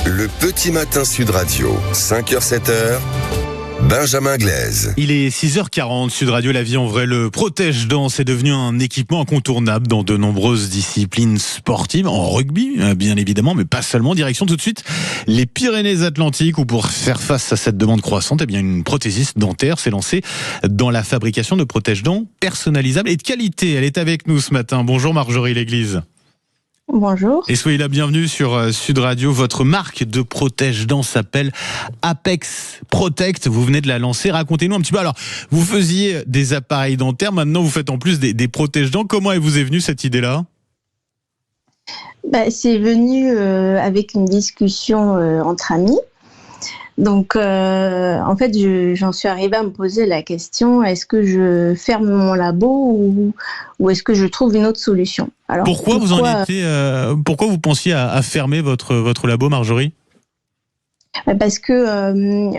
Le petit matin Sud Radio, 5h-7h, Benjamin Glaise. Il est 6h40, Sud Radio, la vie en vrai, le protège-dents est devenu un équipement incontournable dans de nombreuses disciplines sportives, en rugby bien évidemment, mais pas seulement. Direction tout de suite les Pyrénées-Atlantiques, où pour faire face à cette demande croissante, eh bien une prothésiste dentaire s'est lancée dans la fabrication de protège-dents personnalisables et de qualité. Elle est avec nous ce matin. Bonjour Marjorie L'Église. Bonjour. Et soyez la bienvenue sur Sud Radio. Votre marque de protège-dents s'appelle Apex Protect. Vous venez de la lancer. Racontez-nous un petit peu. Alors, vous faisiez des appareils dentaires. Maintenant, vous faites en plus des protège-dents. Comment vous est venue cette idée-là ? C'est venu avec une discussion entre amis. Donc, en fait, j'en suis arrivée à me poser la question, est-ce que je ferme mon labo ou est-ce que je trouve une autre solution ? Alors, pourquoi vous pensiez à fermer votre labo, Marjorie ? Parce que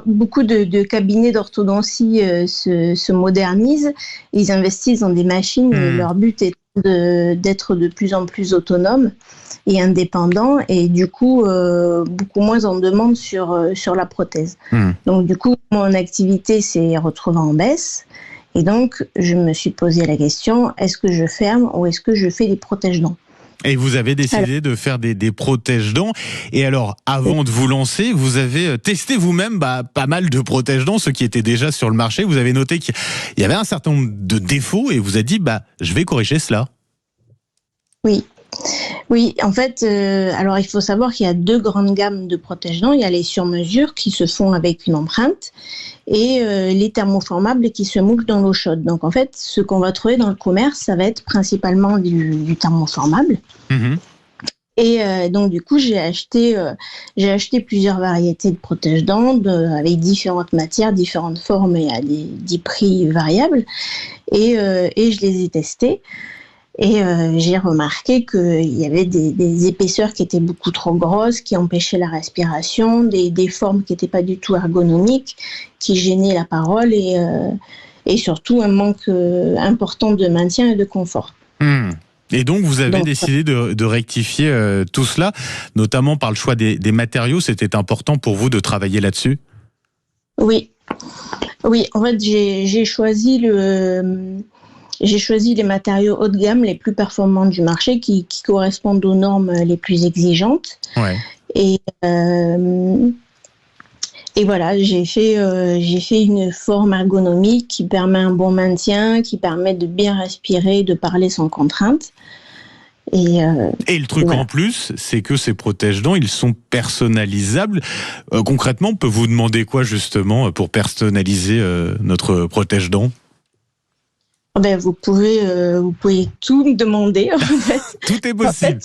beaucoup de cabinets d'orthodontie se modernisent, ils investissent dans des machines et leur but est d'être de plus en plus autonome et indépendant, et du coup beaucoup moins en demande sur la prothèse. Donc du coup mon activité s'est retrouvée en baisse, et donc je me suis posé la question, est-ce que je ferme ou est-ce que je fais des protège-dents ? Et vous avez décidé de faire des protège-dents. Et alors, avant de vous lancer, vous avez testé vous-même pas mal de protège-dents, ceux qui étaient déjà sur le marché. Vous avez noté qu'il y avait un certain nombre de défauts et vous avez dit, je vais corriger cela. Oui, en fait, alors il faut savoir qu'il y a deux grandes gammes de protège-dents. Il y a les sur-mesure qui se font avec une empreinte et les thermoformables qui se moulent dans l'eau chaude. Donc en fait, ce qu'on va trouver dans le commerce, ça va être principalement du thermoformable. Et donc du coup, j'ai acheté plusieurs variétés de protège-dents avec différentes matières, différentes formes et à des prix variables. Et je les ai testés. Et j'ai remarqué qu'il y avait des épaisseurs qui étaient beaucoup trop grosses, qui empêchaient la respiration, des formes qui n'étaient pas du tout ergonomiques, qui gênaient la parole et surtout un manque important de maintien et de confort. Et donc vous avez décidé de rectifier tout cela, notamment par le choix des matériaux. C'était important pour vous de travailler là-dessus ? Oui, en fait j'ai choisi les matériaux haut de gamme les plus performants du marché qui correspondent aux normes les plus exigeantes. Ouais. Et voilà, j'ai fait une forme ergonomique qui permet un bon maintien, qui permet de bien respirer, de parler sans contrainte. Et le truc en plus, c'est que ces protège-dents, ils sont personnalisables. Concrètement, on peut vous demander quoi justement pour personnaliser notre protège-dents ? Vous pouvez tout me demander. En fait. Tout est possible.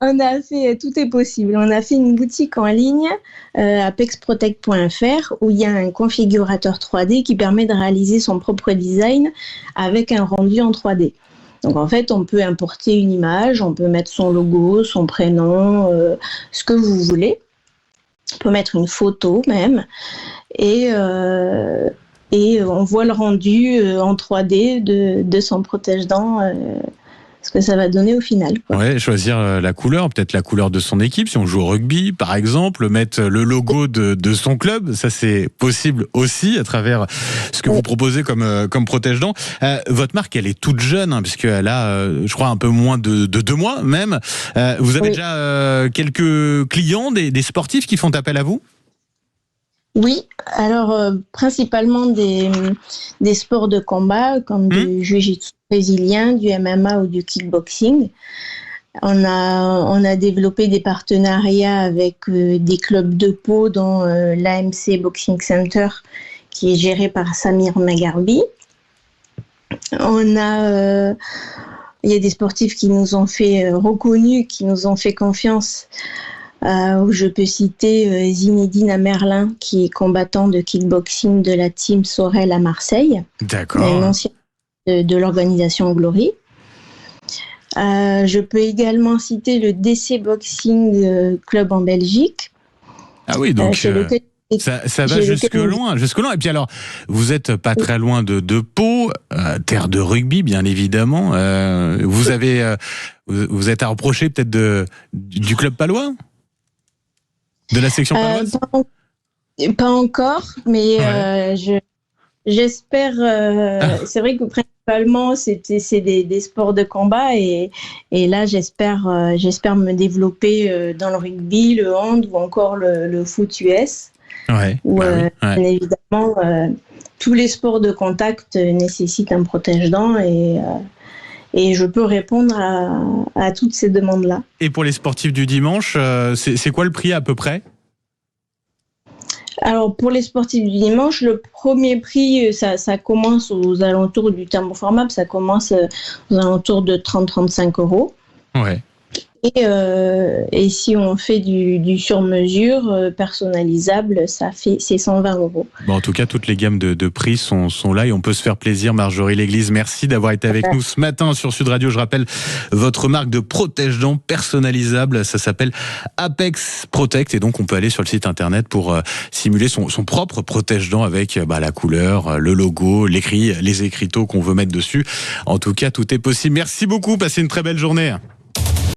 On a fait tout est possible. On a fait une boutique en ligne, apexprotect.fr, où il y a un configurateur 3D qui permet de réaliser son propre design avec un rendu en 3D. Donc en fait, on peut importer une image, on peut mettre son logo, son prénom, ce que vous voulez. On peut mettre une photo même, et on voit le rendu en 3D de son protège-dents, ce que ça va donner au final. Ouais, choisir la couleur, peut-être la couleur de son équipe, si on joue au rugby par exemple, mettre le logo de son club, ça c'est possible aussi à travers ce que vous proposez comme protège-dents. Votre marque, elle est toute jeune, puisqu'elle a, je crois, un peu moins de 2 mois même. Vous avez déjà quelques clients, des sportifs qui font appel à vous ? Oui, alors principalement des sports de combat comme du jiu-jitsu brésilien, du MMA ou du kickboxing. On a développé des partenariats avec des clubs de Pau, dont l'AMC Boxing Center, qui est géré par Samir Magarbi. Il y a des sportifs qui nous ont fait reconnus, qui nous ont fait confiance. Où je peux citer Zinedine Amerlin, qui est combattant de kickboxing de la team Sorel à Marseille. D'accord. Un ancien de l'organisation Glory. Je peux également citer le DC Boxing Club en Belgique. Ah oui, donc... Ça va jusque loin. Et puis alors, vous êtes pas très loin de Pau, terre de rugby, bien évidemment. Vous êtes à reprocher peut-être du club palois, de la section paloise. Pas encore, mais j'espère. C'est vrai que principalement c'est des sports de combat et là j'espère me développer dans le rugby, le hand ou encore le foot US. Bien évidemment, tous les sports de contact nécessitent un protège-dents et je peux répondre à toutes ces demandes-là. Et pour les sportifs du dimanche, c'est quoi le prix à peu près ? Alors, pour les sportifs du dimanche, le premier prix, ça commence aux alentours du thermoformable, ça commence aux alentours de 30-35 euros. Ouais. Et si on fait du sur-mesure personnalisable, c'est 120 euros. Bon, en tout cas, toutes les gammes de prix sont là et on peut se faire plaisir. Marjorie L'Église, merci d'avoir été avec nous ce matin sur Sud Radio. Je rappelle votre marque de protège-dents personnalisable. Ça s'appelle Apex Protect et donc on peut aller sur le site internet pour simuler son propre protège-dents avec la couleur, le logo, les écriteaux qu'on veut mettre dessus. En tout cas, tout est possible. Merci beaucoup. Passez une très belle journée.